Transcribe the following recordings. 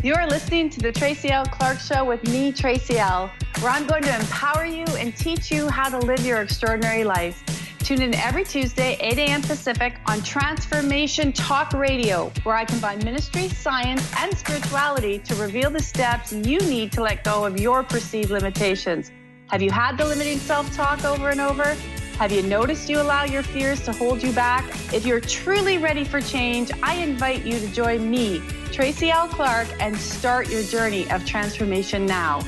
You are listening to the Tracy L. Clark Show with me, Tracy L., where I'm going to empower you and teach you how to live your extraordinary life. Tune in every Tuesday, 8 a.m. Pacific on Transformation Talk Radio, where I combine ministry, science, and spirituality to reveal the steps you need to let go of your perceived limitations. Have you had the limiting self-talk over and over? Have you noticed you allow your fears to hold you back? If you're truly ready for change, I invite you to join me, Tracy L. Clark, and start your journey of transformation now.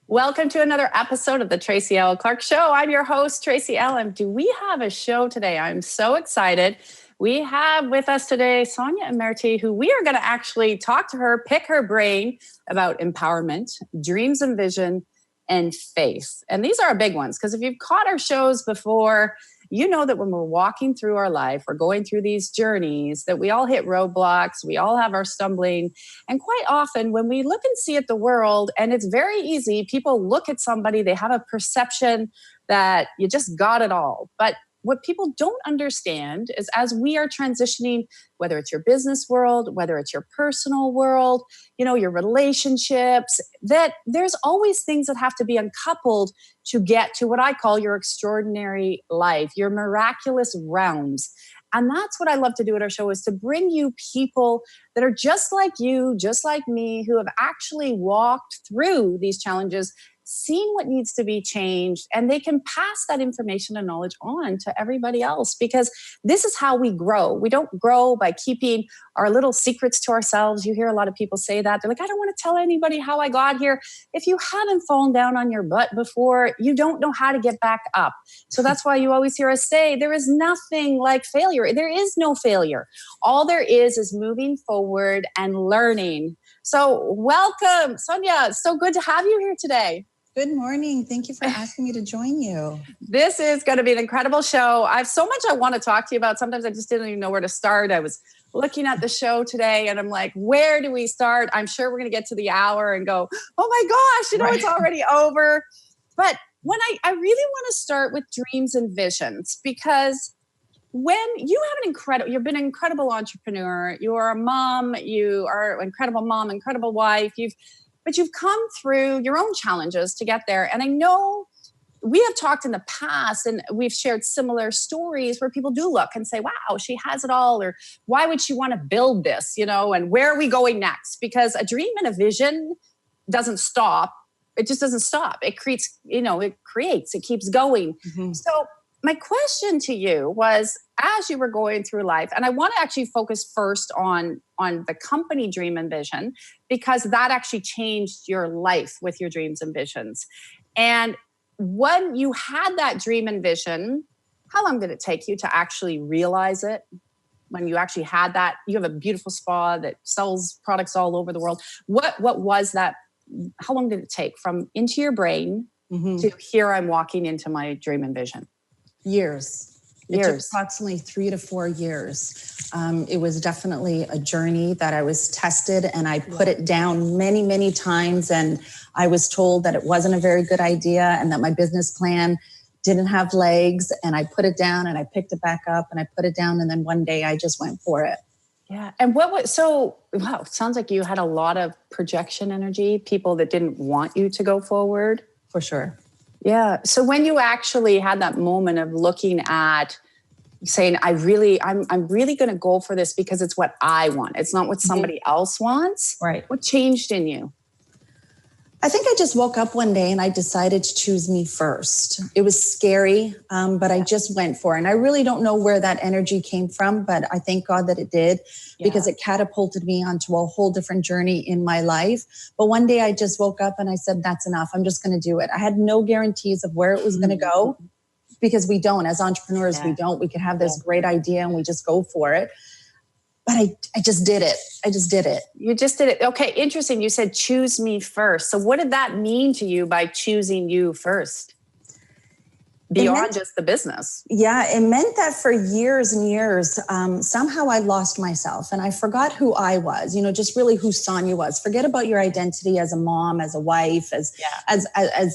Welcome to another episode of the Tracy L. Clark Show. I'm your host, Tracy L. And do we have a show today? I'm so excited. We have with us today Sonia Imerti, who we are going to actually talk to her, pick her brain about empowerment, dreams and vision, and faith. And these are big ones, because if you've caught our shows before, you know that when we're walking through our life, we're going through these journeys, that we all hit roadblocks, we all have our stumbling. And quite often when we look and see at the world, and it's very easy, people look at somebody, they have a perception that you just got it all. But what people don't understand is as we are transitioning, whether it's your business world, whether it's your personal world, your relationships, that there's always things that have to be uncoupled to get to what I call your extraordinary life, your miraculous realms. And that's what I love to do at our show, is to bring you people that are just like you, just like me, who have actually walked through these challenges, seen what needs to be changed, and they can pass that information and knowledge on to everybody else, because this is how we grow. We don't grow by keeping our little secrets to ourselves. You hear a lot of people say that. They're like, I don't want to tell anybody how I got here. If you haven't fallen down on your butt before, you don't know how to get back up. So that's why you always hear us say, there is nothing like failure. There is no failure. All there is moving forward and learning. So welcome, Sonia. It's so good to have you here today. Good morning. Thank you for asking me to join you. This is going to be an incredible show. I have so much I want to talk to you about. Sometimes I just didn't even know where to start. I was looking at the show today and I'm like, where do we start? I'm sure we're going to get to the hour and go, oh my gosh, It's already over. But when I really want to start with dreams and visions, because when you have you've been an incredible entrepreneur, you are a mom, you are an incredible mom, incredible wife, but you've come through your own challenges to get there. And I know we have talked in the past and we've shared similar stories where people do look and say, wow, she has it all. Or why would she want to build this, and where are we going next? Because a dream and a vision doesn't stop. It just doesn't stop. It creates, it keeps going. Mm-hmm. So my question to you was, as you were going through life, and I want to actually focus first on the company dream and vision, because that actually changed your life with your dreams and visions. And when you had that dream and vision, how long did it take you to actually realize it? When you actually had that, you have a beautiful spa that sells products all over the world. What was that? How long did it take from into your brain to here I'm walking into my dream and vision? Years. It took approximately 3 to 4 years. It was definitely a journey that I was tested, and I put it down many, many times. And I was told that it wasn't a very good idea and that my business plan didn't have legs. And I put it down and I picked it back up and I put it down. And then one day I just went for it. Yeah. And it sounds like you had a lot of projection energy, people that didn't want you to go forward. For sure. Yeah. So when you actually had that moment of looking at saying, I'm really going to go for this because it's what I want. It's not what somebody else wants. Right. What changed in you? I think I just woke up one day and I decided to choose me first. It was scary, but I just went for it. And I really don't know where that energy came from, but I thank God that it did, because it catapulted me onto a whole different journey in my life. But one day I just woke up and I said, that's enough. I'm just going to do it. I had no guarantees of where it was going to go, because we don't, as entrepreneurs, we don't. We can have this great idea and we just go for it. But I just did it. You just did it. Okay, interesting. You said choose me first. So what did that mean to you by choosing you first? beyond just the business. Yeah, it meant that for years and years, somehow I lost myself and I forgot who I was, just really who Sonia was. Forget about your identity as a mom, as a wife, as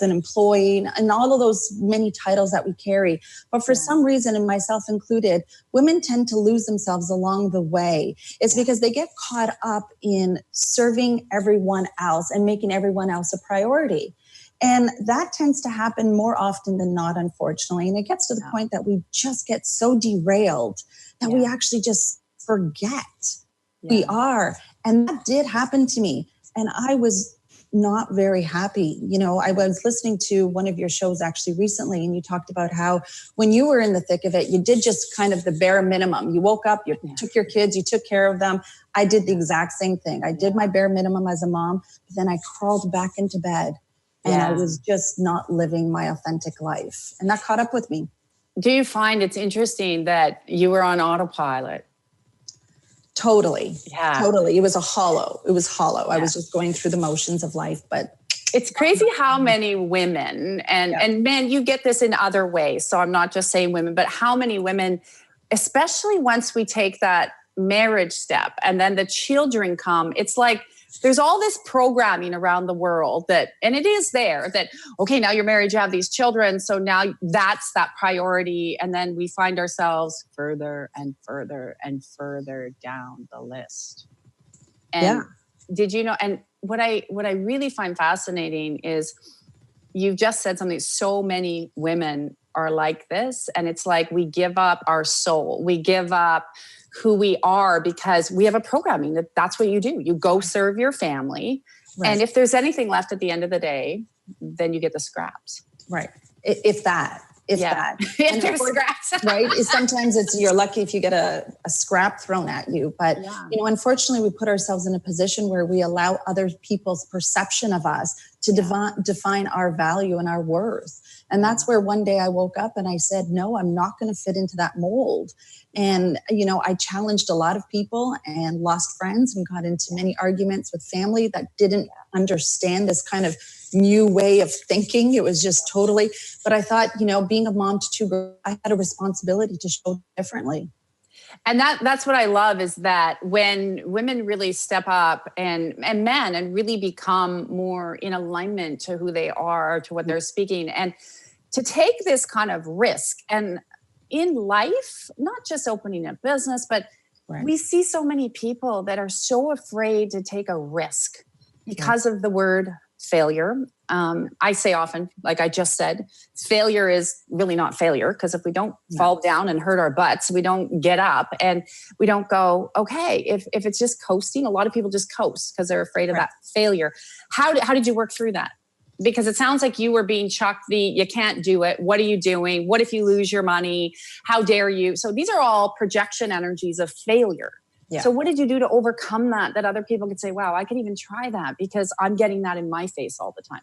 an employee, and all of those many titles that we carry. But for some reason, and myself included, women tend to lose themselves along the way. It's because they get caught up in serving everyone else and making everyone else a priority. And that tends to happen more often than not, unfortunately. And it gets to the point that we just get so derailed that we actually just forget we are. And that did happen to me. And I was not very happy. I was listening to one of your shows actually recently, and you talked about how when you were in the thick of it, you did just kind of the bare minimum. You woke up, you took your kids, you took care of them. I did the exact same thing. I did my bare minimum as a mom, but then I crawled back into bed. And I was just not living my authentic life. And that caught up with me. Do you find it's interesting that you were on autopilot? Totally. Yeah. Totally. It was hollow. Yeah. I was just going through the motions of life. But it's crazy how many women and men, you get this in other ways. So I'm not just saying women, but how many women, especially once we take that marriage step and then the children come, it's like, there's all this programming around the world and it is there that, okay, now you're married, you have these children. So now that's that priority. And then we find ourselves further and further and further down the list. And did you know, and what I really find fascinating is you've just said something, so many women are like this. And it's like, we give up our soul. We give up who we are because we have a programming that's what you do. You go serve your family. Right. And if there's anything left at the end of the day, then you get the scraps. Right. If that. If there's scraps. Right. Sometimes you're lucky if you get a scrap thrown at you. But, unfortunately, we put ourselves in a position where we allow other people's perception of us to define our value and our worth. And that's where one day I woke up and I said, no, I'm not going to fit into that mold. And, I challenged a lot of people and lost friends and got into many arguments with family that didn't understand this kind of new way of thinking. It was just totally, but I thought, being a mom to two girls, I had a responsibility to show differently. And that's what I love is that when women really step up and men and really become more in alignment to who they are, to what they're speaking, and to take this kind of risk. And in life, not just opening a business, but we see so many people that are so afraid to take a risk because of the word failure. I say often, like I just said, failure is really not failure, because if we don't fall down and hurt our butts, we don't get up and we don't go, okay, if it's just coasting, a lot of people just coast because they're afraid of that failure. How did you work through that? Because it sounds like you were being chucked you can't do it. What are you doing? What if you lose your money? How dare you? So these are all projection energies of failure. Yeah. So what did you do to overcome that other people could say, wow, I can even try that because I'm getting that in my face all the time?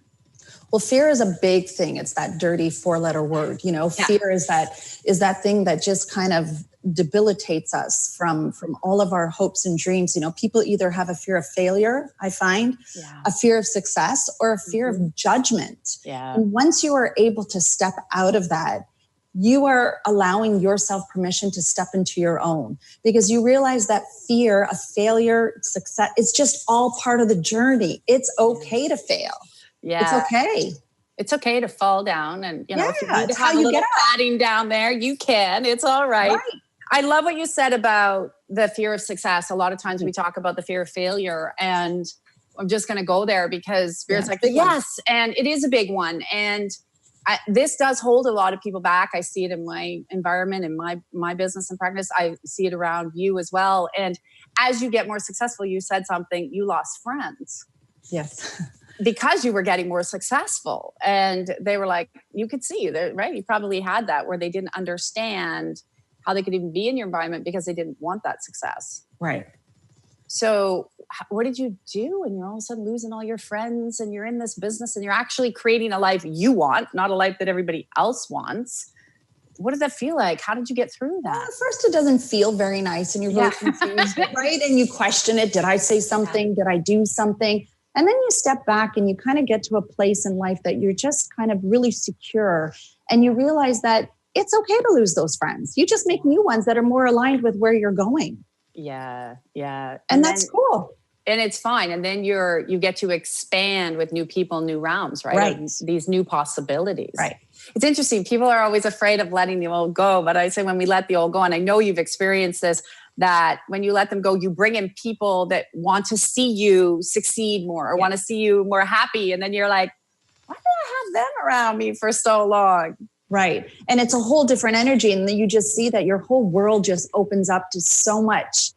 Well, fear is a big thing. It's that dirty 4-letter word. Fear is that thing that just kind of debilitates us from all of our hopes and dreams. People either have a fear of failure, I find, a fear of success, or a fear of judgment. Yeah. And once you are able to step out of that, you are allowing yourself permission to step into your own, because you realize that fear of failure, success, it's just all part of the journey. It's okay to fail. Yeah. It's okay. It's okay to fall down. And, if you need to have a little padding down there, you can. It's all right. I love what you said about the fear of success. A lot of times we talk about the fear of failure, and I'm just going to go there because fear is like, yes. And it is a big one. And this does hold a lot of people back. I see it in my environment, in my business and practice. I see it around you as well. And as you get more successful, you said something, you lost friends. Yes. Because you were getting more successful. And they were like, you could see, right? You probably had that where they didn't understand how they could even be in your environment because they didn't want that success. Right. So what did you do? And you're all of a sudden losing all your friends and you're in this business and you're actually creating a life you want, not a life that everybody else wants. What did that feel like? How did you get through that? Well, at first, it doesn't feel very nice and you're really confused, right? And you question it. Did I say something? Did I do something? And then you step back and you kind of get to a place in life that you're just kind of really secure And you realize that it's okay to lose those friends. You just make new ones that are more aligned with where you're going. Yeah. Yeah. And that's cool. And it's fine. And then you get to expand with new people, new realms, right? Right. These new possibilities. Right. It's interesting. People are always afraid of letting the old go. But I say when we let the old go, and I know you've experienced this, that when you let them go, you bring in people that want to see you succeed more or want to see you more happy. And then you're like, why did I have them around me for so long? Right. And it's a whole different energy. And then you just see that your whole world just opens up to so much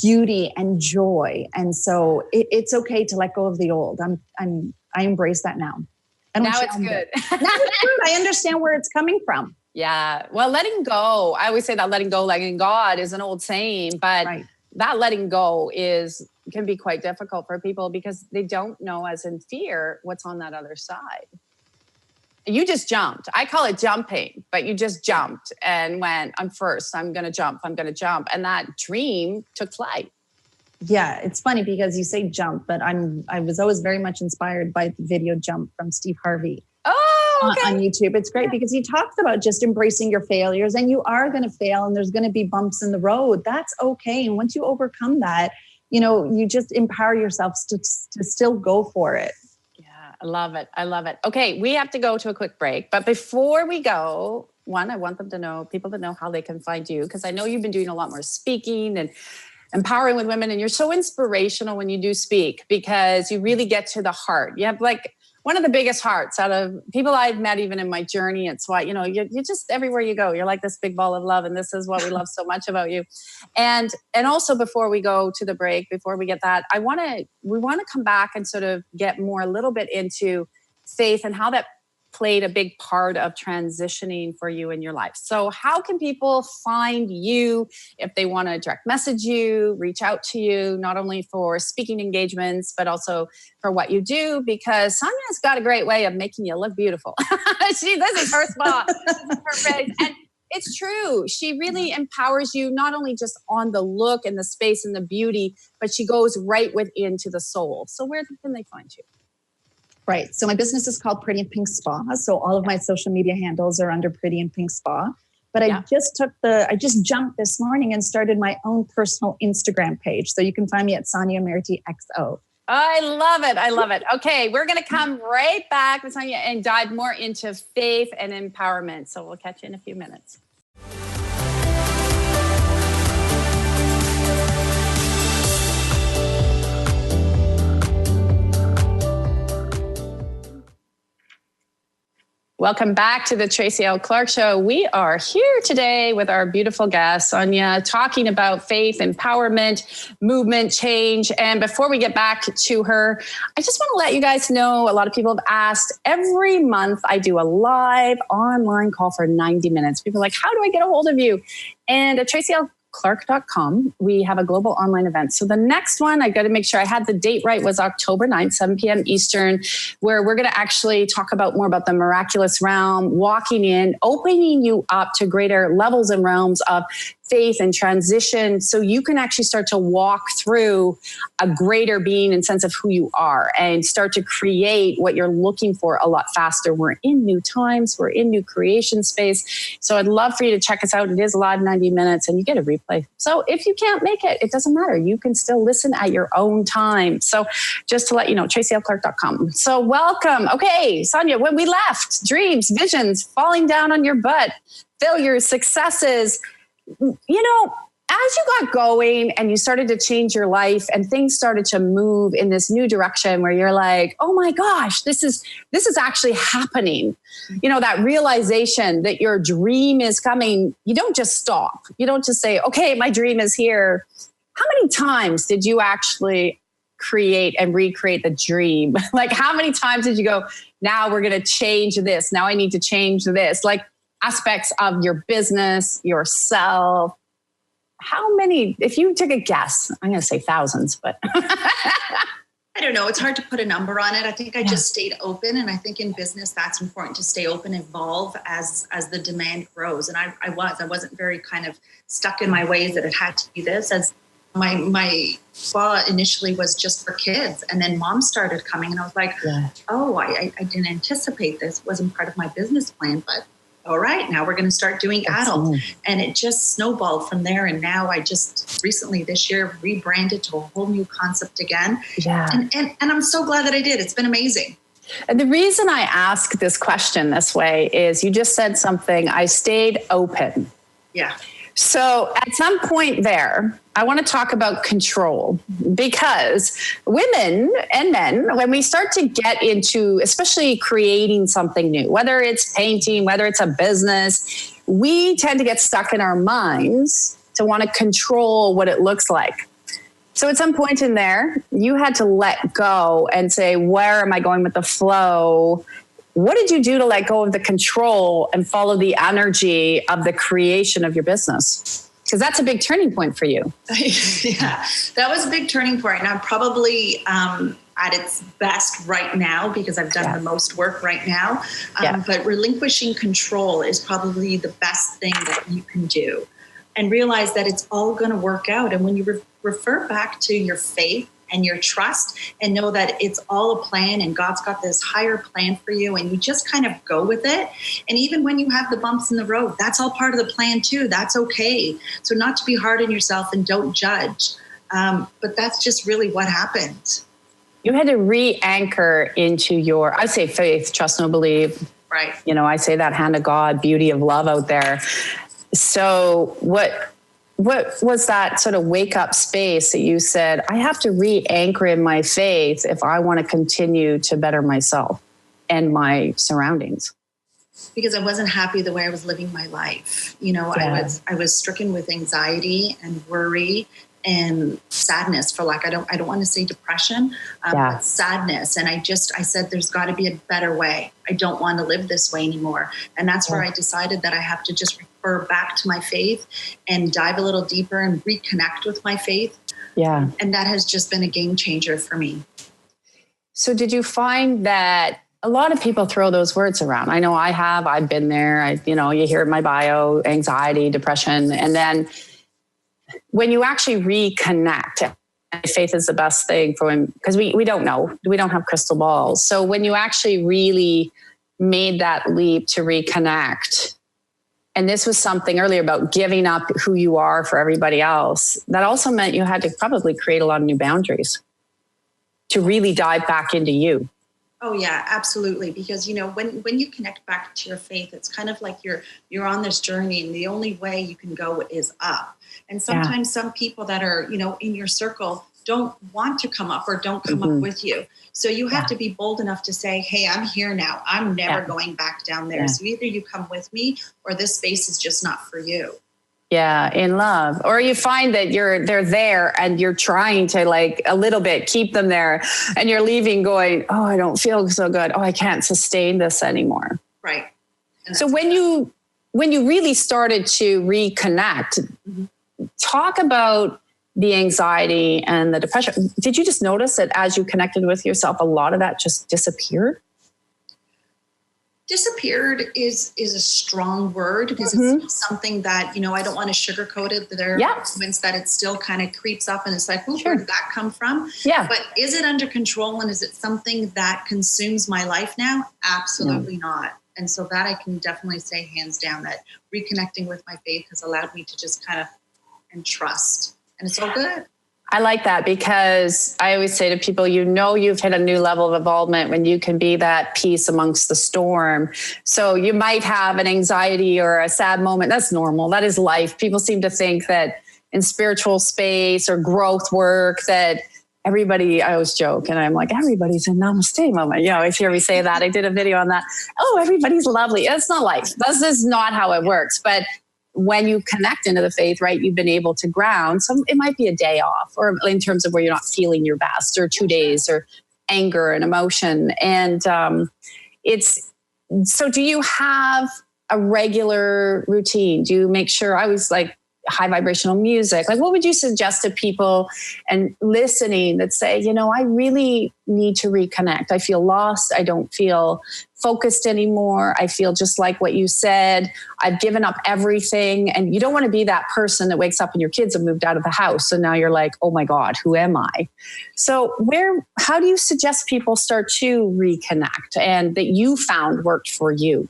beauty and joy. And so it's okay to let go of the old. I embrace that now. Now it's good. Now it's good. I understand where it's coming from. Yeah. Well, letting go, I always say that letting go, letting God is an old saying, but that letting go can be quite difficult for people because they don't know, as in fear, what's on that other side. You just jumped. I call it jumping, but you just jumped and went, I'm first, I'm going to jump. And that dream took flight. Yeah. It's funny because you say jump, but I was always very much inspired by the video Jump from Steve Harvey. Oh, okay. On YouTube. It's great because he talks about just embracing your failures, and you are going to fail and there's going to be bumps in the road. That's okay. And once you overcome that, you just empower yourself to still go for it. I love it. Okay, we have to go to a quick break. But before we go, I want people to know how they can find you, because I know you've been doing a lot more speaking and empowering with women, and you're so inspirational when you do speak because you really get to the heart. You have one of the biggest hearts out of people I've met even in my journey. It's why, you're just everywhere you go. You're like this big ball of love. And this is what we love so much about you. And also before we go to the break, before we get that, we want to come back and sort of get more a little bit into faith and how that played a big part of transitioning for you in your life. So how can people find you if they want to direct message you, reach out to you, not only for speaking engagements, but also for what you do? Because Sonia's got a great way of making you look beautiful. This is her spot. This is her face. And it's true. She really empowers you, not only just on the look and the space and the beauty, but she goes right within to the soul. So where can they find you? Right. So my business is called Pretty and Pink Spa. So all of my social media handles are under Pretty and Pink Spa. But I just jumped this morning and started my own personal Instagram page. So you can find me at Sonia Imerti XO. I love it. Okay, we're going to come right back with Sonia and dive more into faith and empowerment. So we'll catch you in a few minutes. Welcome back to the Tracy L. Clark Show. We are here today with our beautiful guest, Sonia, talking about faith, empowerment, movement, change. And before we get back to her, I just want to let you guys know, a lot of people have asked, every month I do a live online call for 90 minutes. People are like, how do I get a hold of you? And at tracylclark.com, we have a global online event. So the next one, I got to make sure I had the date right, was October 9th, 7 p.m. Eastern, where we're going to actually talk about more about the miraculous realm, walking in, opening you up to greater levels and realms of faith and transition, so you can actually start to walk through a greater being and sense of who you are and start to create what you're looking for a lot faster. We're in new times. We're in new creation space. So I'd love for you to check us out. It is live 90 minutes and you get a replay. So if you can't make it, it doesn't matter. You can still listen at your own time. So just to let you know, tracylclark.com. So welcome. Okay, Sonia, when we left, dreams, visions, falling down on your butt, failures, successes, as you got going and you started to change your life and things started to move in this new direction where you're like, oh my gosh, this is actually happening. That realization that your dream is coming, you don't just stop. You don't just say, okay, my dream is here. How many times did you actually create and recreate the dream? Like, how many times did you go, now we're going to change this. Now I need to change this. Like, aspects of your business, yourself. How many, if you took a guess, I'm going to say thousands, but I don't know. It's hard to put a number on it. I think I just stayed open. And I think in business, that's important, to stay open, evolve as the demand grows. And I wasn't very kind of stuck in my ways that it had to be this. As my spa initially was just for kids. And then mom started coming and I was like, I didn't anticipate this. It wasn't part of my business plan, but all right, now we're going to start doing adult. And it just snowballed from there. And now I just recently this year rebranded to a whole new concept again. Yeah. And I'm so glad that I did. It's been amazing. And the reason I ask this question this way is you just said something, I stayed open. Yeah. So at some point there, I want to talk about control, because women and men, when we start to get into, especially creating something new, whether it's painting, whether it's a business, we tend to get stuck in our minds to want to control what it looks like. So at some point in there, you had to let go and say, where am I going with the flow? What did you do to let go of the control and follow the energy of the creation of your business? Because that's a big turning point for you. Yeah, that was a big turning point. And I'm probably at its best right now because I've done the most work right now. But relinquishing control is probably the best thing that you can do. And realize that it's all going to work out. And when you refer back to your faith and your trust and know that it's all a plan and God's got this higher plan for you and you just kind of go with it. And even when you have the bumps in the road, that's all part of the plan too. That's okay. So not to be hard on yourself and don't judge. But that's just really what happened. You had to re-anchor into your, I say faith, trust, no believe. Right. You know, I say that hand of God, beauty of love out there. So what was that sort of wake up space that you said, I have to re-anchor in my faith if I want to continue to better myself and my surroundings? Because I wasn't happy the way I was living my life. You know, I was stricken with anxiety and worry and sadness, for like, I don't want to say depression, but sadness. And I said, there's got to be a better way. I don't want to live this way anymore. And that's where I decided that I have to just refer back to my faith and dive a little deeper and reconnect with my faith. Yeah. And that has just been a game changer for me. So did you find that a lot of people throw those words around? I know I have, I've been there. You hear in my bio, anxiety, depression, and then when you actually reconnect, faith is the best thing for him because we don't know. We don't have crystal balls. So when you actually really made that leap to reconnect, and this was something earlier about giving up who you are for everybody else, that also meant you had to probably create a lot of new boundaries to really dive back into you. Oh yeah, absolutely. Because, when you connect back to your faith, it's kind of like you're on this journey and the only way you can go is up. And sometimes some people that are, in your circle don't want to come up or don't come up with you. So you have to be bold enough to say, hey, I'm here now. I'm never going back down there. So either you come with me or this space is just not for you. Yeah, in love. Or you find that they're there and you're trying to like a little bit keep them there and you're leaving going, oh, I don't feel so good. Oh, I can't sustain this anymore. Right. So when you really started to reconnect, talk about the anxiety and the depression. Did you just notice that as you connected with yourself, a lot of that just disappeared? Disappeared is a strong word because it's something that, I don't want to sugarcoat it. There are moments that it still kind of creeps up and it's like, where did that come from? Yeah. But is it under control and is it something that consumes my life now? Absolutely not. And so that I can definitely say hands down that reconnecting with my faith has allowed me to just kind of and trust. And it's all good. I like that because I always say to people, you've hit a new level of involvement when you can be that peace amongst the storm. So you might have an anxiety or a sad moment. That's normal. That is life. People seem to think that in spiritual space or growth work that everybody, I always joke and I'm like, everybody's in namaste moment. You always hear me say that. I did a video on that. Oh, everybody's lovely. It's not life. This is not how it works. But when you connect into the faith, right, you've been able to ground. So it might be a day off or in terms of where you're not feeling your best or 2 days or anger and emotion. And so do you have a regular routine? Do you make sure I was like high vibrational music? Like what would you suggest to people and listening that say, I really need to reconnect. I feel lost. I don't feel focused anymore. I feel just like what you said. I've given up everything. And you don't want to be that person that wakes up and your kids have moved out of the house. So now you're like, oh my God, who am I? So how do you suggest people start to reconnect and that you found worked for you?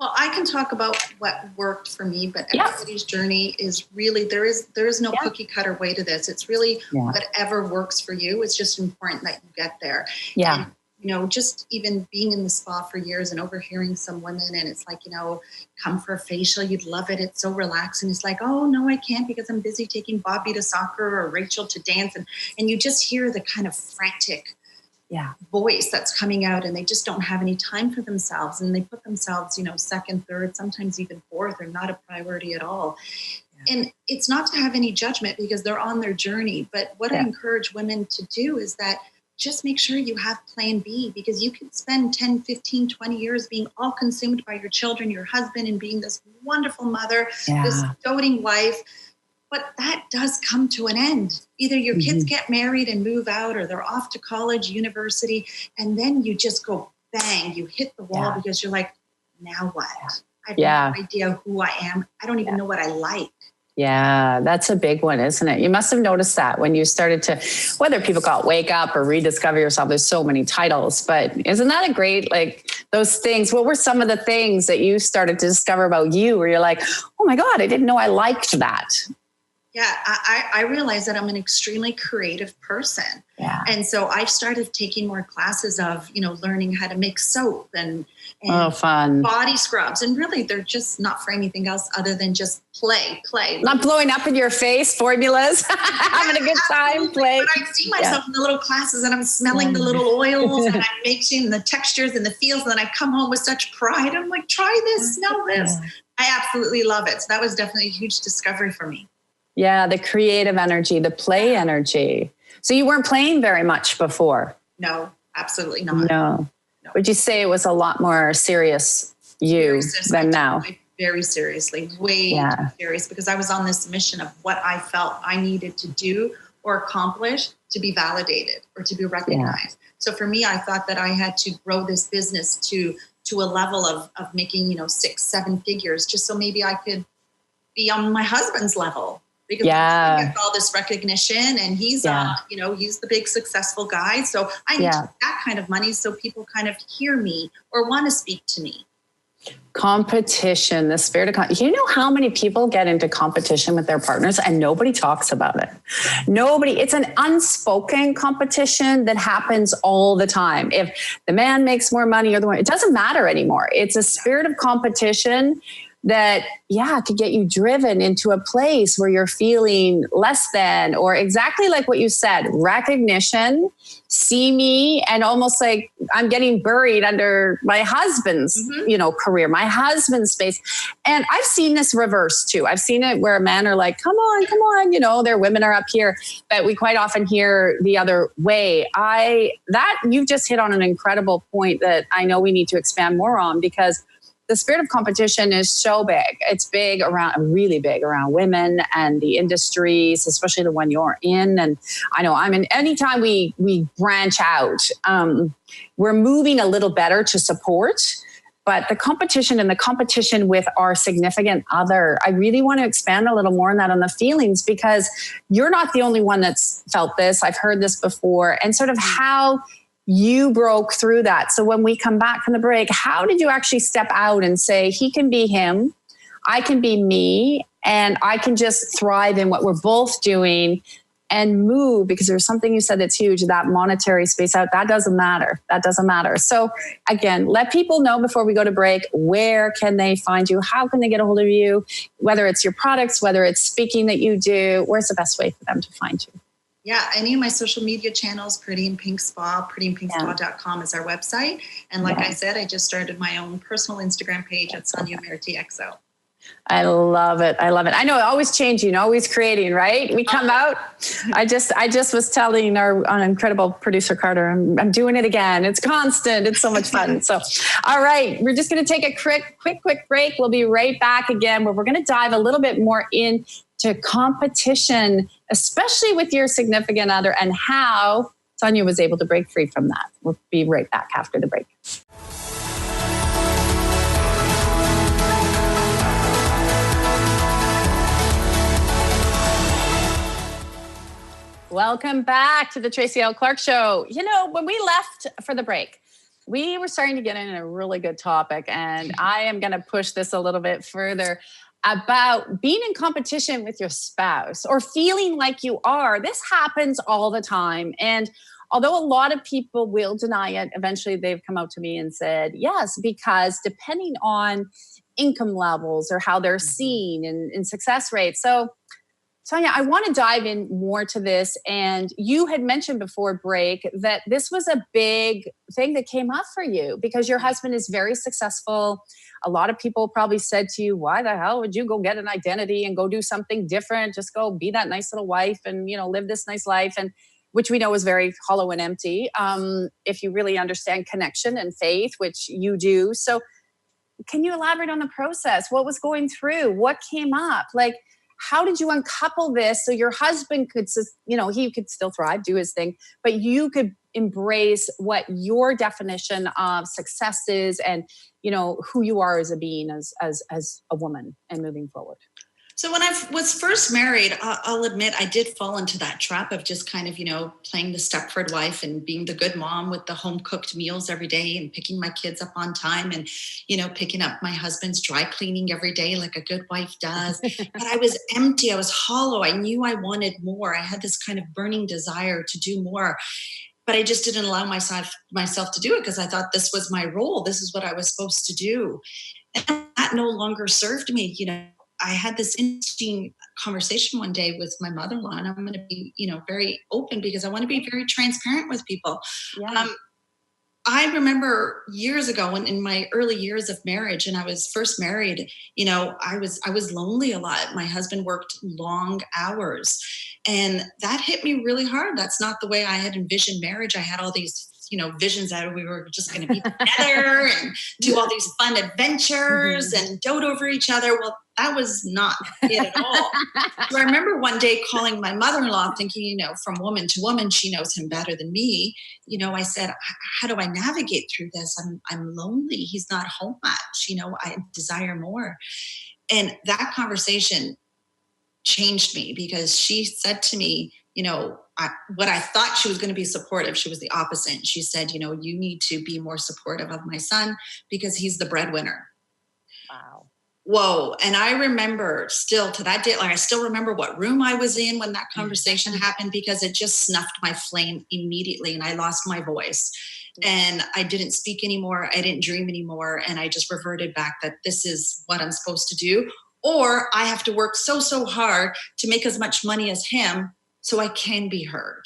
Well, I can talk about what worked for me, but everybody's journey is really, there is no cookie cutter way to this. It's really whatever works for you. It's just important that you get there. Yeah. And, just even being in the spa for years and overhearing some women, and it's like, come for a facial, you'd love it. It's so relaxing. It's like, oh no, I can't because I'm busy taking Bobby to soccer or Rachel to dance. And you just hear the kind of frantic voice that's coming out, and they just don't have any time for themselves, and they put themselves, second, third, sometimes even fourth, or not a priority at all. And it's not to have any judgment because they're on their journey. But what I encourage women to do is that just make sure you have plan B, because you can spend 10, 15, 20 years being all consumed by your children, your husband, and being this wonderful mother, this doting wife. But that does come to an end. Either your kids get married and move out, or they're off to college, university, and then you just go bang, you hit the wall because you're like, now what? I have no idea who I am. I don't even know what I like. Yeah, that's a big one, isn't it? You must have noticed that when you started to, whether people call it wake up or rediscover yourself, there's so many titles, but isn't that a great, those things? What were some of the things that you started to discover about you where you're like, oh my God, I didn't know I liked that? Yeah, I realized that I'm an extremely creative person. Yeah. And so I've started taking more classes of, learning how to make soap and fun body scrubs. And really, they're just not for anything else other than just play. Not blowing up in your face, formulas, having a good time, play. But I see myself in the little classes, and I'm smelling the little oils and I'm mixing the textures and the feels. And then I come home with such pride. I'm like, try this, smell this. I absolutely love it. So that was definitely a huge discovery for me. Yeah, the creative energy, the play energy. So you weren't playing very much before? No, absolutely not. No. Would you say it was a lot more serious than now? Very seriously, way too serious, because I was on this mission of what I felt I needed to do or accomplish to be validated or to be recognized. So for me, I thought that I had to grow this business to a level of making, 6-7 figures, just so maybe I could be on my husband's level. Because he gets all this recognition, and he's, he's the big successful guy. So I need that kind of money so people kind of hear me or want to speak to me. Competition, the spirit of competition. You know how many people get into competition with their partners and nobody talks about it? Nobody. It's an unspoken competition that happens all the time. If the man makes more money or the woman, it doesn't matter anymore. It's a spirit of competition that, could get you driven into a place where you're feeling less than, or exactly like what you said, recognition, see me, and almost like I'm getting buried under my husband's, career, my husband's space. And I've seen this reverse too. I've seen it where men are like, come on, their women are up here, but we quite often hear the other way. You've just hit on an incredible point that I know we need to expand more on, because the spirit of competition is so big. It's really big around women and the industries, especially the one you're in. And I know anytime we branch out, we're moving a little better to support, but the competition with our significant other, I really want to expand a little more on that, on the feelings, because you're not the only one that's felt this. I've heard this before, and sort of how you broke through that. So when we come back from the break, how did you actually step out and say, he can be him, I can be me, and I can just thrive in what we're both doing and move? Because there's something you said that's huge, that monetary space out, that doesn't matter. So again, let people know before we go to break, where can they find you? How can they get a hold of you? Whether it's your products, whether it's speaking that you do, where's the best way for them to find you? Yeah, any of my social media channels, Pretty in Pink Spa, prettyinpinkspa.com is our website. And like I said, I just started my own personal Instagram page at Sonia Imerti XO. I love it. I know, always changing, always creating, right? We come out. I just was telling our incredible producer, Carter, I'm doing it again. It's constant. It's so much fun. So, all right, we're just going to take a quick break. We'll be right back again, where we're going to dive a little bit more into competition, especially with your significant other, and how Sonia was able to break free from that. We'll be right back after the break. Welcome back to the Tracy L. Clark Show. When we left for the break, we were starting to get in a really good topic, and I am going to push this a little bit further about being in competition with your spouse or feeling like you are. This happens all the time. And although a lot of people will deny it, eventually they've come out to me and said, yes, because depending on income levels or how they're seen in success rates. So Sonia, I want to dive in more to this. And you had mentioned before break that this was a big thing that came up for you because your husband is very successful. A lot of people probably said to you, why the hell would you go get an identity and go do something different? Just go be that nice little wife and, live this nice life. And which we know is very hollow and empty. If you really understand connection and faith, which you do. So can you elaborate on the process? What was going through? What came up? Like, how did you uncouple this so your husband could, he could still thrive, do his thing, but you could embrace what your definition of success is and, who you are as a being, as a woman and moving forward? So when I was first married, I'll admit I did fall into that trap of just kind of, playing the Stepford wife and being the good mom with the home cooked meals every day and picking my kids up on time and, picking up my husband's dry cleaning every day like a good wife does. But I was empty. I was hollow. I knew I wanted more. I had this kind of burning desire to do more. But I just didn't allow myself to do it because I thought this was my role. This is what I was supposed to do. And that no longer served me, I had this interesting conversation one day with my mother-in-law, and I'm going to be, very open because I want to be very transparent with people. Yeah. I remember years ago when in my early years of marriage and I was first married, I was lonely a lot. My husband worked long hours and that hit me really hard. That's not the way I had envisioned marriage. I had all these visions that we were just going to be together and do all these fun adventures and dote over each other. Well, that was not it at all. So I remember one day calling my mother-in-law thinking, from woman to woman, she knows him better than me. I said, how do I navigate through this? I'm lonely. He's not home much. I desire more. And that conversation changed me because she said to me, what I thought she was going to be supportive, she was the opposite. She said, you need to be more supportive of my son because he's the breadwinner. Wow. Whoa. And I remember still to that day, I still remember what room I was in when that conversation happened because it just snuffed my flame immediately and I lost my voice and I didn't speak anymore. I didn't dream anymore. And I just reverted back that this is what I'm supposed to do. Or I have to work so hard to make as much money as him so I can be heard.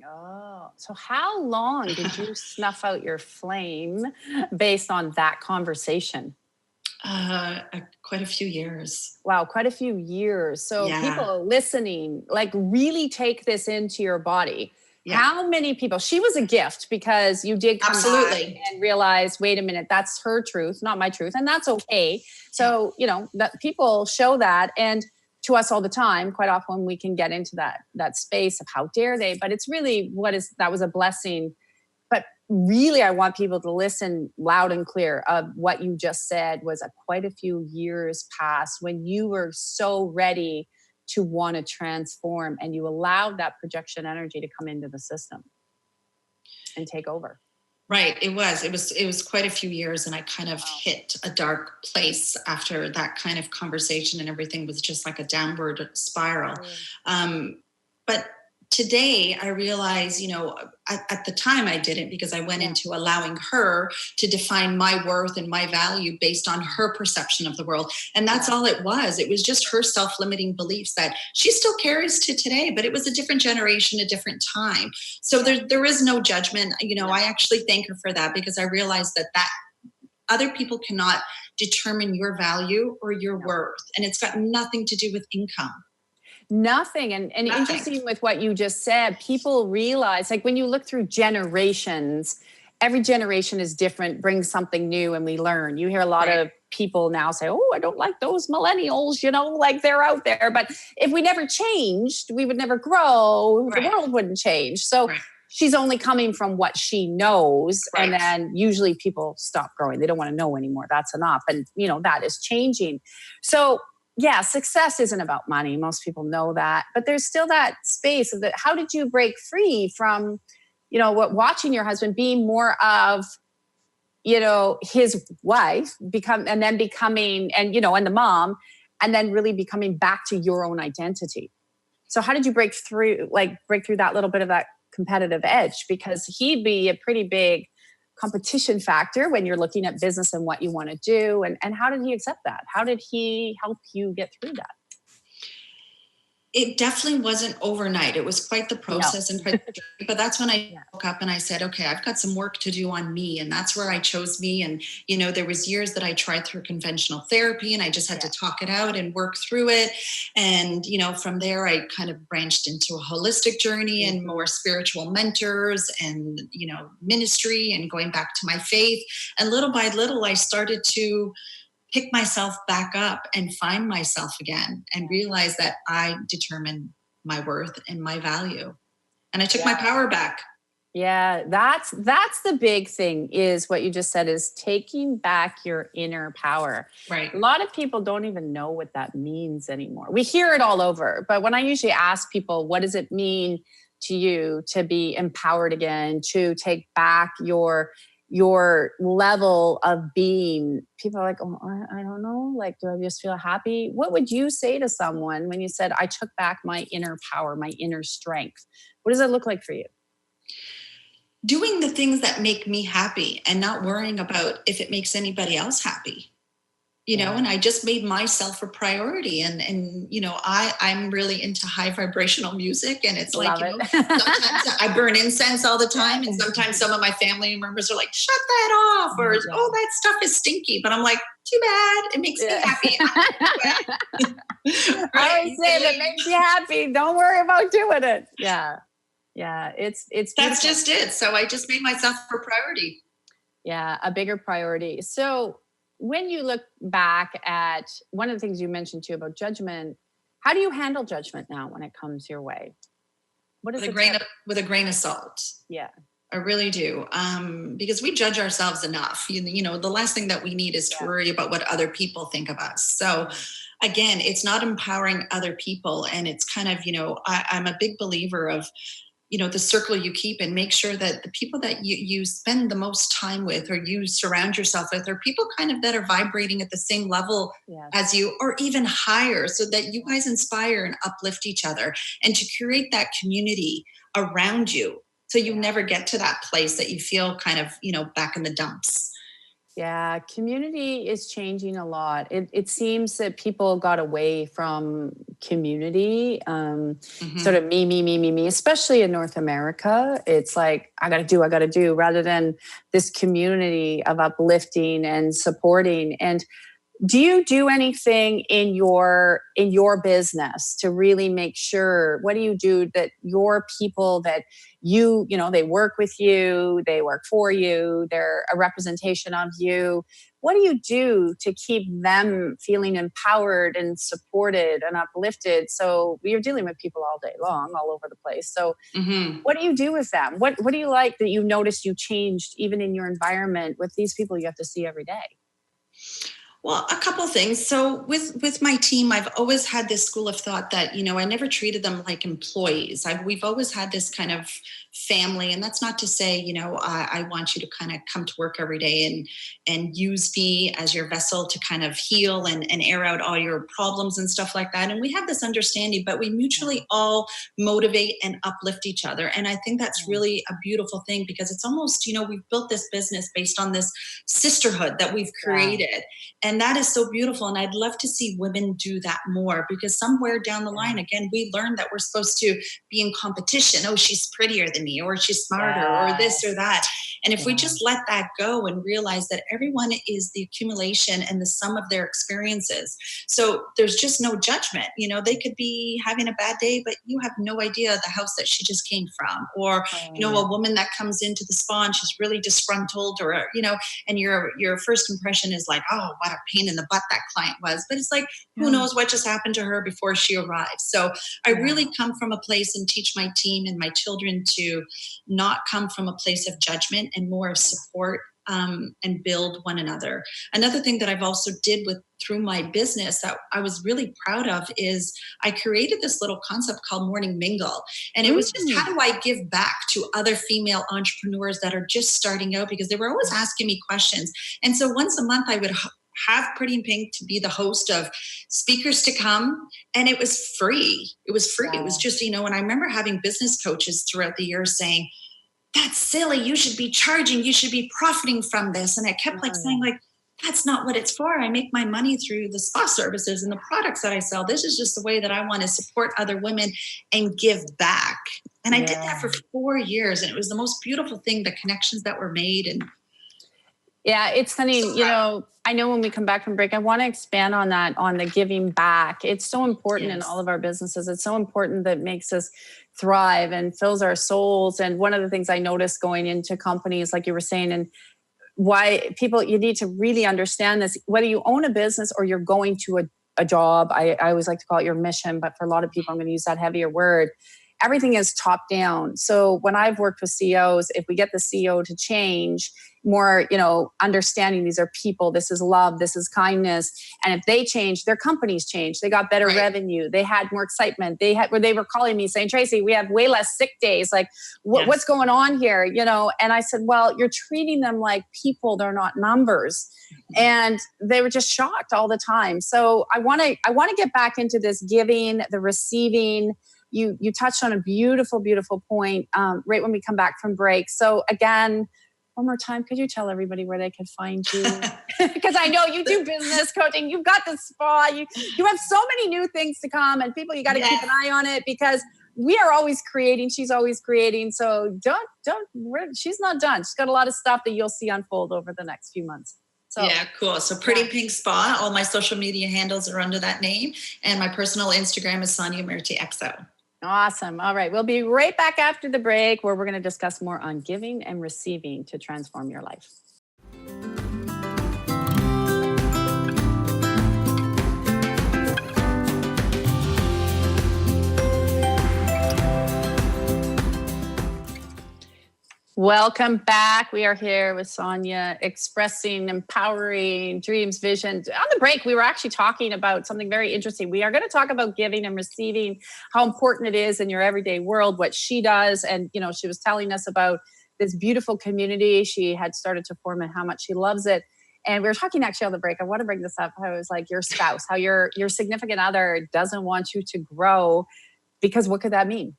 Oh, so how long did you snuff out your flame based on that conversation? Quite a few years. Wow, quite a few years. So people listening, really take this into your body. Yeah. How many people? She was a gift because you did come back and realize, wait a minute, that's her truth, not my truth. And that's okay. So, that people show that. And to us all the time, quite often we can get into that space of how dare they, but it's really that was a blessing. But really, I want people to listen loud and clear of what you just said was quite a few years past when you were so ready to want to transform and you allowed that projection energy to come into the system and take over. Right. It was quite a few years and I kind of hit a dark place after that kind of conversation and everything was just like a downward spiral. But today I realize, at the time I didn't because I went into allowing her to define my worth and my value based on her perception of the world. And that's all it was. It was just her self-limiting beliefs that she still carries to today, but it was a different generation, a different time. So there is no judgment. I actually thank her for that because I realized that other people cannot determine your value or your worth. And it's got nothing to do with income. Nothing. And interesting with what you just said, people realize when you look through generations, every generation is different, brings something new and we learn. You hear a lot of people now say, oh, I don't like those millennials, they're out there. But if we never changed, we would never grow. The world wouldn't change. So she's only coming from what she knows. And then usually people stop growing. They don't want to know anymore. That's enough. And, that is changing. So yeah, success isn't about money. Most people know that, but there's still that space of how did you break free from, watching your husband being more of his wife and the mom, and then really becoming back to your own identity. So how did you break through that little bit of that competitive edge? Because he'd be a pretty big competition factor when you're looking at business and what you want to do. And how did he accept that? How did he help you get through that? It definitely wasn't overnight. It was quite the process and quite the journey. But that's when I woke up and I said, okay, I've got some work to do on me. And that's where I chose me. And, there was years that I tried through conventional therapy and I just had to talk it out and work through it. And, from there, I kind of branched into a holistic journey and more spiritual mentors and, ministry and going back to my faith. And little by little, I started to pick myself back up and find myself again and realize that I determine my worth and my value. And I took my power back. Yeah, that's the big thing, is what you just said, is taking back your inner power. Right. A lot of people don't even know what that means anymore. We hear it all over, but when I usually ask people, what does it mean to you to be empowered again, to take back your level of being, people are like, oh, I don't know. Like, do I just feel happy? What would you say to someone when you said, I took back my inner power, my inner strength? What does that look like for you? Doing the things that make me happy and not worrying about if it makes anybody else happy. And I just made myself a priority. And I'm really into high vibrational music. And it's sometimes I burn incense all the time. And sometimes some of my family members are like, shut that off. Or, oh, that stuff is stinky. But I'm like, too bad. It makes me happy. Right? I always say, if it makes you happy, don't worry about doing it. Yeah. Yeah. It's that's just it. So I just made myself a priority. Yeah. A bigger priority. So when you look back at one of the things you mentioned too about judgment, how do you handle judgment now when it comes your way? What is with a grain of salt? Yeah, I really do. Because we judge ourselves enough. The last thing that we need is to worry about what other people think of us. So again, it's not empowering other people. And it's kind of, I'm a big believer of, the circle you keep, and make sure that the people that you spend the most time with, or you surround yourself with, are people kind of that are vibrating at the same level as you, or even higher, so that you guys inspire and uplift each other, and to create that community around you. So you never get to that place that you feel kind of, back in the dumps. Yeah, community is changing a lot. It seems that people got away from community, sort of me, especially in North America. It's like, I got to do, rather than this community of uplifting and supporting. And do you do anything in your business to really make sure, what do you do that your people that they work with you, they work for you, they're a representation of you. What do you do to keep them feeling empowered and supported and uplifted? So you're dealing with people all day long, all over the place. So what do you do with them? What do you like that you noticed you changed even in your environment with these people you have to see every day? Well, a couple of things. So with my team, I've always had this school of thought that, I never treated them like employees. We've always had this kind of family. And that's not to say, I want you to kind of come to work every day and use me as your vessel to kind of heal and air out all your problems and stuff like that. And we have this understanding, but we mutually all motivate and uplift each other. And I think that's really a beautiful thing, because it's almost, we've built this business based on this sisterhood that we've created. And that is so beautiful. And I'd love to see women do that more, because somewhere down the line, again, we learned that we're supposed to be in competition. Oh, she's prettier than me, or she's smarter, or this or that. And if we just let that go and realize that everyone is the accumulation and the sum of their experiences. So there's just no judgment. They could be having a bad day, but you have no idea the house that she just came from. Or, a woman that comes into the spa and she's really disgruntled, or, and your first impression is like, oh, what a pain in the butt that client was. But it's like, who knows what just happened to her before she arrived. So I really come from a place and teach my team and my children to not come from a place of judgment and more of support, and build one another. Another thing that I've also did through my business that I was really proud of is I created this little concept called Morning Mingle. And it was just, how do I give back to other female entrepreneurs that are just starting out? Because they were always asking me questions. And so once a month I would have Pretty in Pink to be the host of speakers to come. And it was free. It was free. Wow. It was just, and I remember having business coaches throughout the years saying, that's silly. You should be charging. You should be profiting from this. And I kept saying that's not what it's for. I make my money through the spa services and the products that I sell. This is just the way that I want to support other women and give back. And I did that for 4 years. And it was the most beautiful thing, the connections that were made. And yeah, it's funny, I know when we come back from break, I want to expand on that, on the giving back. It's so important in all of our businesses. It's so important that makes us thrive and fills our souls. And one of the things I noticed going into companies, like you were saying, and why you need to really understand this, whether you own a business or you're going to a job, I always like to call it your mission, but for a lot of people, I'm going to use that heavier word. Everything is top down. So when I've worked with CEOs, if we get the CEO to change more, understanding these are people, this is love, this is kindness. And if they change, their companies change. They got better revenue. They had more excitement. They were calling me saying, Tracy, we have way less sick days. Like what's going on here? And I said, well, you're treating them like people. They're not numbers. And they were just shocked all the time. So I want to get back into this giving, the receiving. You touched on a beautiful, beautiful point right when we come back from break. So again, one more time, could you tell everybody where they can find you? Because I know you do business coaching. You've got the spa. You have so many new things to come, and people, you got to keep an eye on it because we are always creating. She's always creating. So she's not done. She's got a lot of stuff that you'll see unfold over the next few months. So, yeah, cool. So Pretty Pink Spa, all my social media handles are under that name. And my personal Instagram is Sonia Imerti XO. Awesome. All right. We'll be right back after the break where we're going to discuss more on giving and receiving to transform your life. Welcome back. We are here with Sonia, expressing, empowering dreams, visions. On the break, we were actually talking about something very interesting. We are going to talk about giving and receiving, how important it is in your everyday world, what she does. And, she was telling us about this beautiful community she had started to form and how much she loves it. And we were talking actually on the break. I want to bring this up. How it was like your spouse, how your significant other doesn't want you to grow, because what could that mean?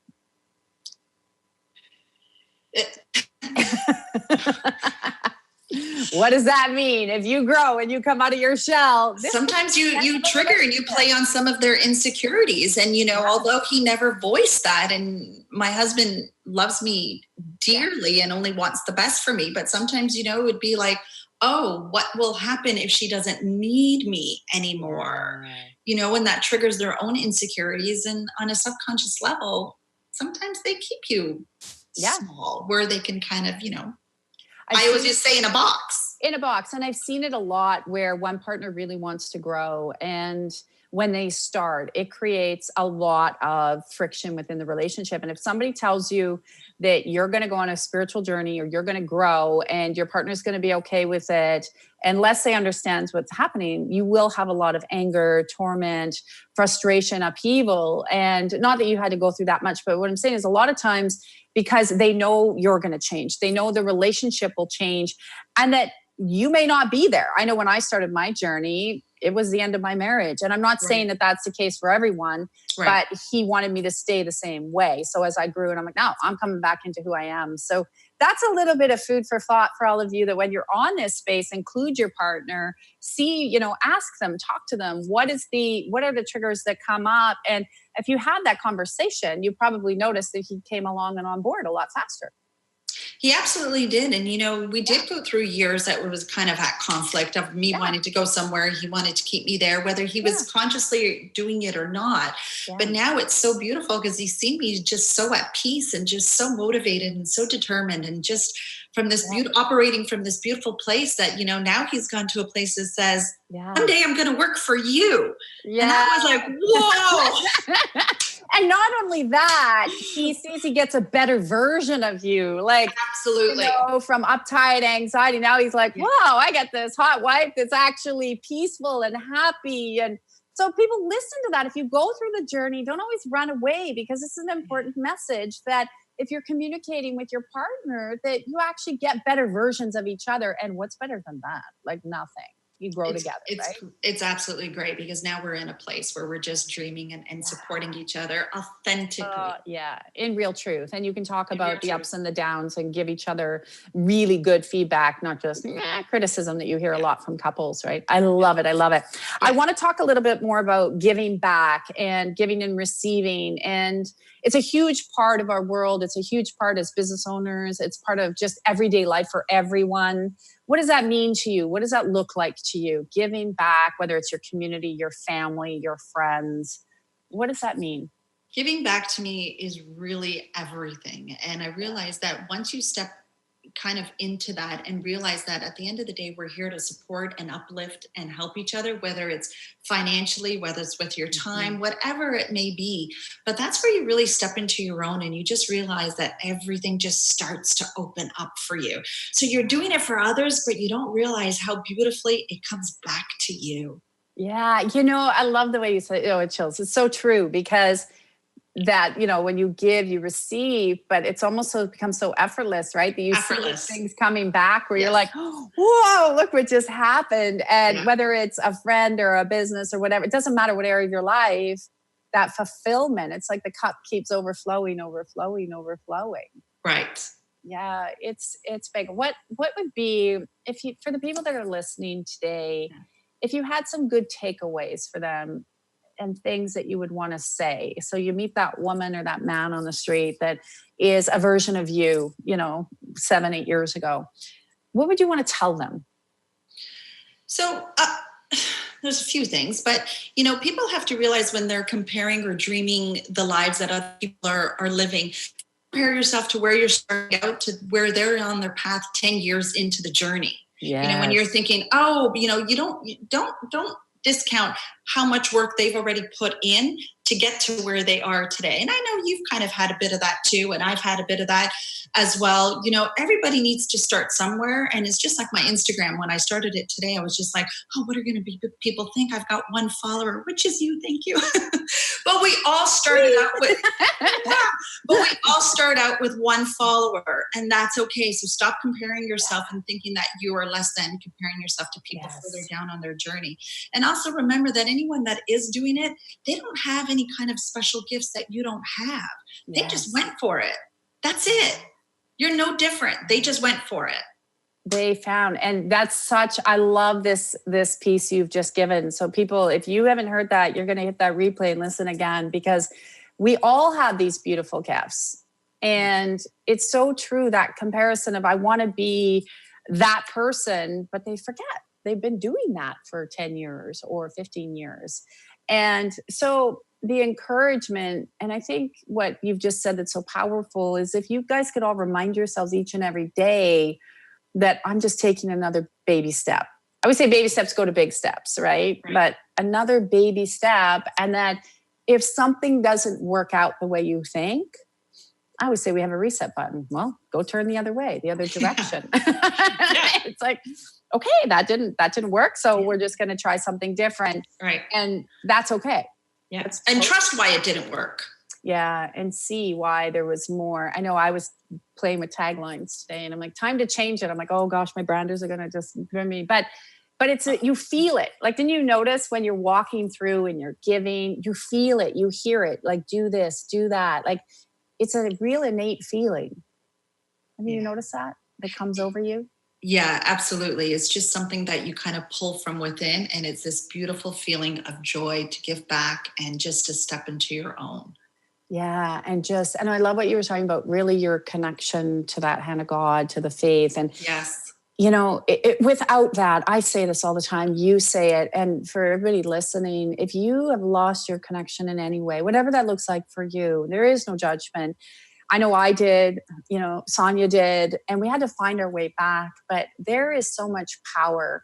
What does that mean? If you grow and you come out of your shell, sometimes you trigger and you play on some of their insecurities. And, although he never voiced that, and my husband loves me dearly and only wants the best for me. But sometimes, it would be like, oh, what will happen if she doesn't need me anymore? And that triggers their own insecurities. And on a subconscious level, sometimes they keep you small, where they can kind of, I always just say in a box. And I've seen it a lot where one partner really wants to grow. And when they start, it creates a lot of friction within the relationship. And if somebody tells you that you're going to go on a spiritual journey or you're going to grow and your partner's going to be okay with it, unless they understand what's happening, you will have a lot of anger, torment, frustration, upheaval. And not that you had to go through that much, but what I'm saying is a lot of times, because they know you're going to change. They know the relationship will change and that you may not be there. I know when I started my journey, it was the end of my marriage. And I'm not saying that that's the case for everyone, but he wanted me to stay the same way. So as I grew, and I'm like, no, I'm coming back into who I am. So that's a little bit of food for thought for all of you, that when you're on this space, include your partner, see, ask them, talk to them. What are the triggers that come up? And if you had that conversation, you probably noticed that he came along and on board a lot faster. He absolutely did. And, we did go through years that was kind of at conflict of me wanting to go somewhere. He wanted to keep me there, whether he was consciously doing it or not. Yeah. But now it's so beautiful because he's seen me just so at peace and just so motivated and so determined, and just from this operating from this beautiful place that, now he's gone to a place that says, one day I'm going to work for you. Yeah. And I was like, whoa. And not only that, he sees he gets a better version of you. Like, absolutely. From uptight anxiety. Now he's like, wow, I got this hot wife that's actually peaceful and happy. And so people listen to that. If you go through the journey, don't always run away, because this is an important message that if you're communicating with your partner, that you actually get better versions of each other. And what's better than that? Like nothing. You grow together, right? It's absolutely great, because now we're in a place where we're just dreaming and supporting each other authentically. In real truth. And you can talk about the ups and the downs and give each other really good feedback, not just criticism that you hear a lot from couples, right? I love it. I love it. Yes. I want to talk a little bit more about giving back and giving and receiving. And it's a huge part of our world. It's a huge part as business owners. It's part of just everyday life for everyone. What does that mean to you? What does that look like to you? Giving back, whether it's your community, your family, your friends. What does that mean? Giving back to me is really everything. And I realize that once you step kind of into that and realize that at the end of the day, we're here to support and uplift and help each other, whether it's financially, whether it's with your time, whatever it may be. But that's where you really step into your own, and you just realize that everything just starts to open up for you. So you're doing it for others, but you don't realize how beautifully it comes back to you. Yeah. I love the way you say, it chills. It's so true, because that, when you give, you receive, but it's almost becomes so effortless, right? That you see things coming back where you're like, whoa, look what just happened. And whether it's a friend or a business or whatever, it doesn't matter what area of your life, that fulfillment, it's like the cup keeps overflowing. Right. Yeah, it's big. What would be, for the people that are listening today, if you had some good takeaways for them and things that you would want to say? So you meet that woman or that man on the street that is a version of you, 7-8 years ago. What would you want to tell them? So there's a few things, but people have to realize when they're comparing or dreaming the lives that other people are living, compare yourself to where you're starting out to where they're on their path 10 years into the journey. Yes. When you're thinking, you don't discount how much work they've already put in to get to where they are today. And I know you've kind of had a bit of that too, and I've had a bit of that as well. Everybody needs to start somewhere. And it's just like my Instagram. When I started it today, I was just like, oh, what are going to be people think? I've got one follower, which is you. Thank you. But we all started out with one follower, and that's okay. So stop comparing yourself and thinking that you are less than, comparing yourself to people further down on their journey. And also remember that anyone that is doing it, they don't have any kind of special gifts that you don't have. They just went for it. That's it. You're no different. They just went for it. They found, and I love this piece you've just given. So people, if you haven't heard that, you're going to hit that replay and listen again, because we all have these beautiful gifts. And it's so true, that comparison of I want to be that person, but they forget they've been doing that for 10 years or 15 years. And so the encouragement, and I think what you've just said that's so powerful, is if you guys could all remind yourselves each and every day that I'm just taking another baby step. I would say baby steps go to big steps, right? But another baby step, and that if something doesn't work out the way you think, I would say we have a reset button. Well, go turn the other way, the other direction. It's like, okay, that didn't work. So we're just going to try something different. Right. And that's okay. Yeah. And trust why it didn't work. Yeah. And see why there was more. I know I was playing with taglines today, and I'm like, time to change it. I'm like, oh gosh, my branders are going to just give me, but it's you feel it. Like, didn't you notice when you're walking through and you're giving, you feel it, you hear it, like do this, do that. Like it's a real innate feeling. Have you noticed that comes over you? Yeah, absolutely. It's just something that you kind of pull from within, and it's this beautiful feeling of joy to give back and just to step into your own. Yeah. And I love what you were talking about, really your connection to that hand of God, to the faith. And yes, without that, I say this all the time, you say it. And for everybody listening, if you have lost your connection in any way, whatever that looks like for you, there is no judgment. I know I did, Sonia did, and we had to find our way back. But there is so much power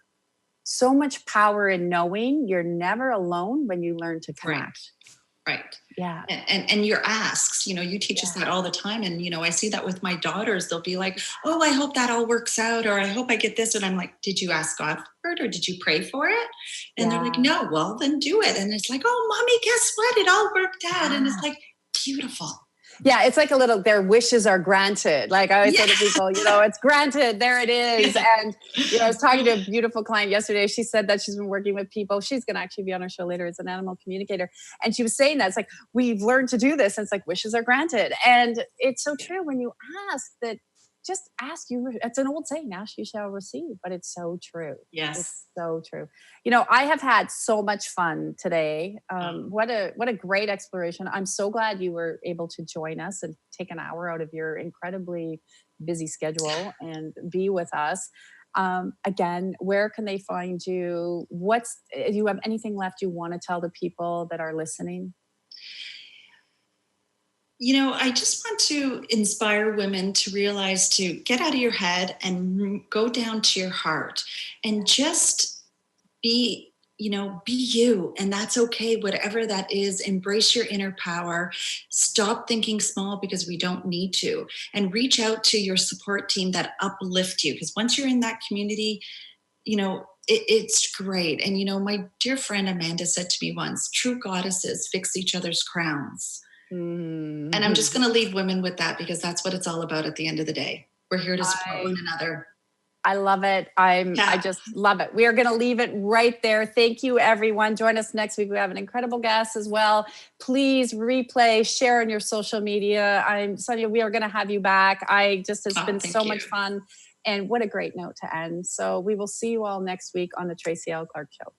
in knowing you're never alone when you learn to connect. Right. Yeah. And your asks, you teach us that all the time. And, I see that with my daughters. They'll be like, oh, I hope that all works out. Or I hope I get this. And I'm like, did you ask God for it? Or did you pray for it? And they're like, no, well, then do it. And it's like, oh, mommy, guess what? It all worked out. And it's like, beautiful. Yeah, it's like their wishes are granted. Like I always say to people, it's granted, there it is. Yeah. And, I was talking to a beautiful client yesterday. She said that she's been working with people. She's going to actually be on our show later as an animal communicator. And she was saying that it's like, we've learned to do this. And it's like, wishes are granted. And it's so true when you ask that, just ask you. It's an old saying, ask you shall receive, but it's so true. Yes. It's so true. I have had so much fun today. What a great exploration. I'm so glad you were able to join us and take an hour out of your incredibly busy schedule and be with us. Again, where can they find you? Do you have anything left you want to tell the people that are listening? I just want to inspire women to realize to get out of your head and go down to your heart and just be you. And that's okay. Whatever that is, embrace your inner power. Stop thinking small because we don't need to, and reach out to your support team that uplift you. Because once you're in that community, it's great. And, my dear friend Amanda said to me once, true goddesses fix each other's crowns. Mm-hmm. And I'm just going to leave women with that, because that's what it's all about at the end of the day. We're here to support one another. I love it. I just love it. We are going to leave it right there. Thank you, everyone. Join us next week. We have an incredible guest as well. Please replay, share on your social media. Sonia, we are going to have you back. It's been so much fun. And what a great note to end. So we will see you all next week on the Tracy L. Clark Show.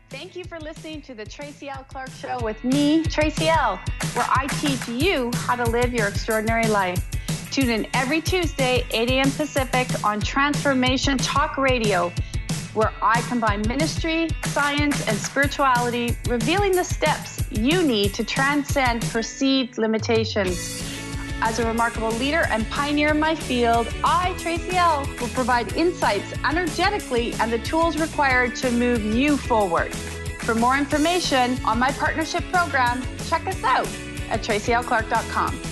Thank you for listening to the Tracy L. Clark Show with me, Tracy L., where I teach you how to live your extraordinary life. Tune in every Tuesday, 8 a.m. Pacific on Transformation Talk Radio, where I combine ministry, science, and spirituality, revealing the steps you need to transcend perceived limitations. As a remarkable leader and pioneer in my field, I, Tracy L., will provide insights energetically and the tools required to move you forward. For more information on my partnership program, check us out at tracylclark.com.